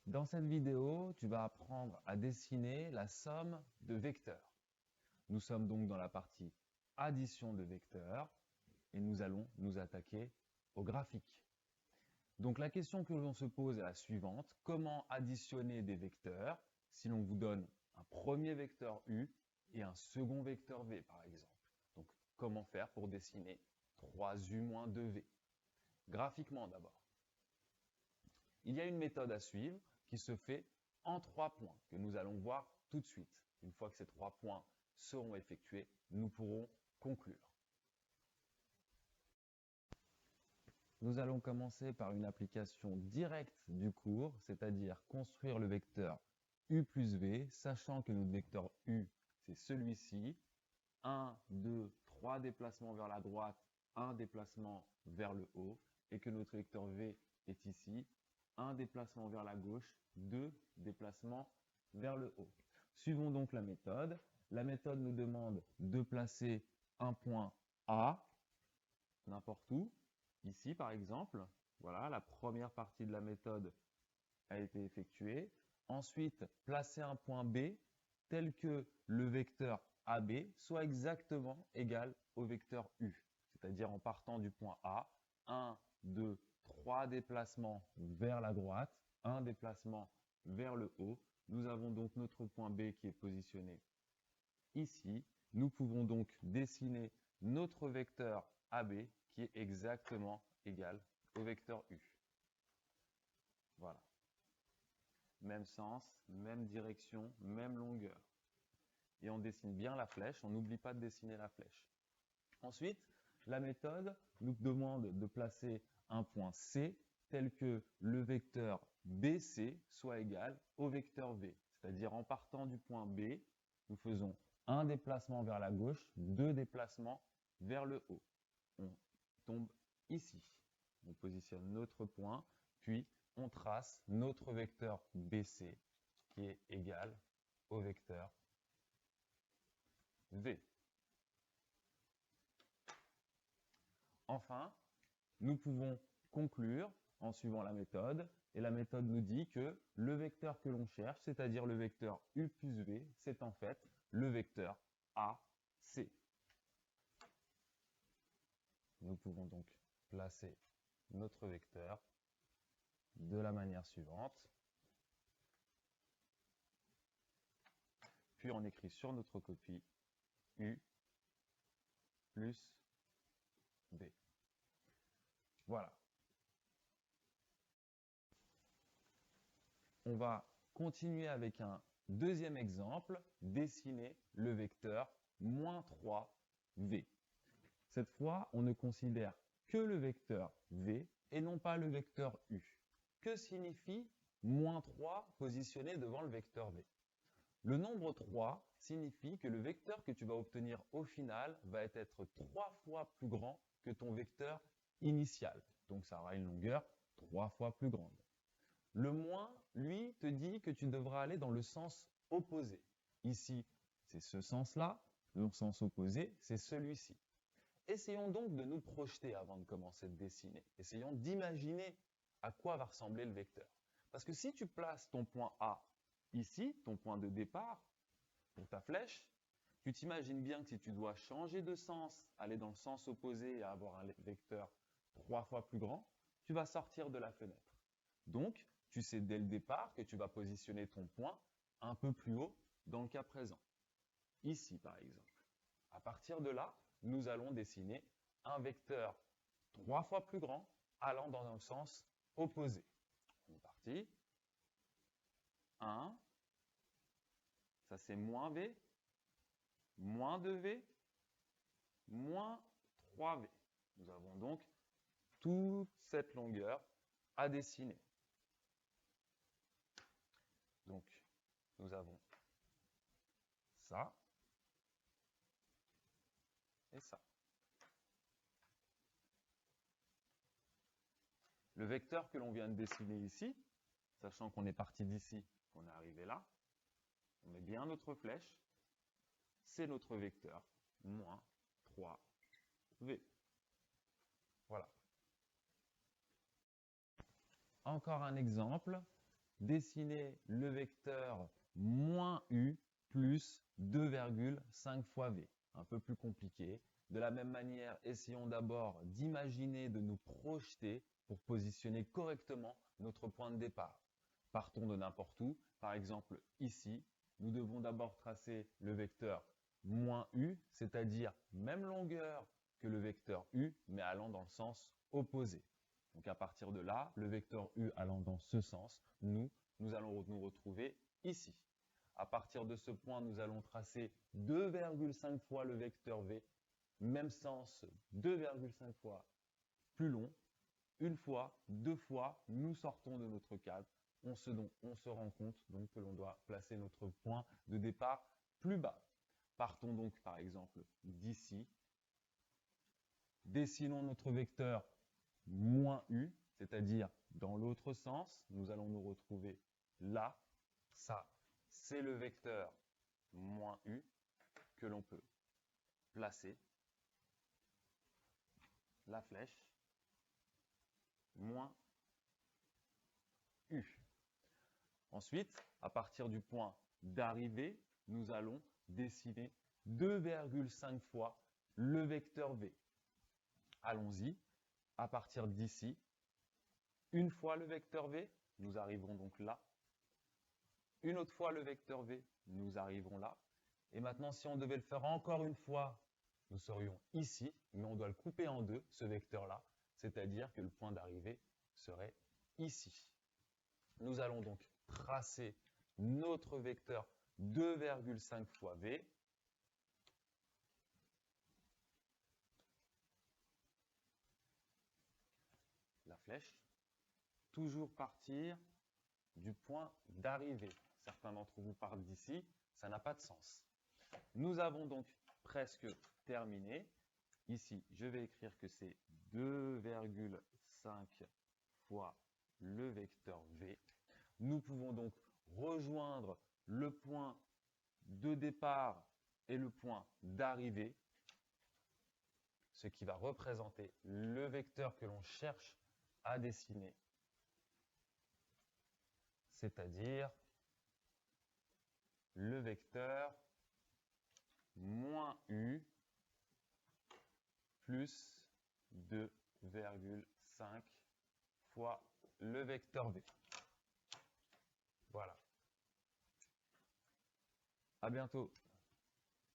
Dans cette vidéo, tu vas apprendre à dessiner la somme de vecteurs. Nous sommes donc dans la partie addition de vecteurs et nous allons nous attaquer au graphique. Donc la question que l'on se pose est la suivante. Comment additionner des vecteurs si l'on vous donne un premier vecteur U et un second vecteur V par exemple? Donc comment faire pour dessiner 3U moins 2V? Graphiquement d'abord. Il y a une méthode à suivre qui se fait en 3 points que nous allons voir tout de suite. Une fois que ces 3 points seront effectués, nous pourrons conclure. Nous allons commencer par une application directe du cours, c'est-à-dire construire le vecteur U plus V, sachant que notre vecteur U, c'est celui-ci. 1, 2, 3 déplacements vers la droite, 1 déplacement vers le haut, et que notre vecteur V est ici. 1 déplacement vers la gauche, 2 déplacements vers le haut. Suivons donc la méthode. La méthode nous demande de placer un point A, n'importe où, ici par exemple. Voilà, la première partie de la méthode a été effectuée. Ensuite, placer un point B tel que le vecteur AB soit exactement égal au vecteur U. C'est-à-dire en partant du point A, 1, 2, 3 déplacements vers la droite, 1 déplacement vers le haut. Nous avons donc notre point B qui est positionné ici. Nous pouvons donc dessiner notre vecteur AB qui est exactement égal au vecteur U. Voilà. Même sens, même direction, même longueur. Et on dessine bien la flèche, on n'oublie pas de dessiner la flèche. Ensuite, la méthode nous demande de placer un point C tel que le vecteur BC soit égal au vecteur V. C'est-à-dire en partant du point B, nous faisons un déplacement vers la gauche, 2 déplacements vers le haut. On tombe ici. On positionne notre point, puis on trace notre vecteur BC qui est égal au vecteur V. Enfin, nous pouvons conclure en suivant la méthode. Et la méthode nous dit que le vecteur que l'on cherche, c'est-à-dire le vecteur U plus V, c'est en fait le vecteur AC. Nous pouvons donc placer notre vecteur de la manière suivante. Puis on écrit sur notre copie U plus V. Voilà. On va continuer avec un deuxième exemple, dessiner le vecteur moins 3V. Cette fois, on ne considère que le vecteur V et non pas le vecteur U. Que signifie moins 3 positionné devant le vecteur V? Le nombre 3 signifie que le vecteur que tu vas obtenir au final va être 3 fois plus grand que ton vecteur initial. Donc ça aura une longueur 3 fois plus grande. Le moins, lui, te dit que tu devras aller dans le sens opposé. Ici, c'est ce sens-là. Le sens opposé, c'est celui-ci. Essayons donc de nous projeter avant de commencer de dessiner. Essayons d'imaginer à quoi va ressembler le vecteur. Parce que si tu places ton point A ici, ton point de départ, pour ta flèche, tu t'imagines bien que si tu dois changer de sens, aller dans le sens opposé et avoir un vecteur 3 fois plus grand, tu vas sortir de la fenêtre. Donc, tu sais dès le départ que tu vas positionner ton point un peu plus haut dans le cas présent. Ici, par exemple. À partir de là, nous allons dessiner un vecteur 3 fois plus grand allant dans un sens opposé. On est parti. 1, ça c'est moins V, moins 2V, moins 3V. Nous avons donc toute cette longueur à dessiner. Donc, nous avons ça et ça. Le vecteur que l'on vient de dessiner ici, sachant qu'on est parti d'ici, qu'on est arrivé là, on met bien notre flèche, c'est notre vecteur, moins 3V. Voilà. Encore un exemple. dessiner le vecteur moins u plus 2,5 fois v. Un peu plus compliqué. De la même manière, essayons d'abord d'imaginer de nous projeter pour positionner correctement notre point de départ. Partons de n'importe où. Par exemple, ici, nous devons d'abord tracer le vecteur moins u, c'est-à-dire même longueur que le vecteur u, mais allant dans le sens opposé. Donc à partir de là, le vecteur u allant dans ce sens, nous allons nous retrouver ici. À partir de ce point, nous allons tracer 2,5 fois le vecteur v, même sens, 2,5 fois plus long. Une fois, deux fois, nous sortons de notre cadre. On se rend compte donc que l'on doit placer notre point de départ plus bas. Partons donc par exemple d'ici. Dessinons notre vecteur moins u, c'est-à-dire dans l'autre sens. Nous allons nous retrouver là. Ça, c'est le vecteur moins u que l'on peut placer. La flèche moins u. Ensuite, à partir du point d'arrivée, nous allons dessiner 2,5 fois le vecteur v. Allons-y. À partir d'ici, une fois le vecteur v, nous arriverons donc là. Une autre fois le vecteur v, nous arriverons là. Et maintenant, si on devait le faire encore une fois, nous serions ici, mais on doit le couper en deux, ce vecteur-là, c'est-à-dire que le point d'arrivée serait ici. Nous allons donc tracer notre vecteur 2,5 fois v. La flèche. Toujours partir du point d'arrivée. Certains d'entre vous partent d'ici, ça n'a pas de sens. Nous avons donc presque terminé. Ici, je vais écrire que c'est 2,5 fois le vecteur v. Nous pouvons donc rejoindre le point de départ et le point d'arrivée, ce qui va représenter le vecteur que l'on cherche à dessiner, c'est-à-dire le vecteur moins u plus 2,5 fois le vecteur v. Voilà. À bientôt.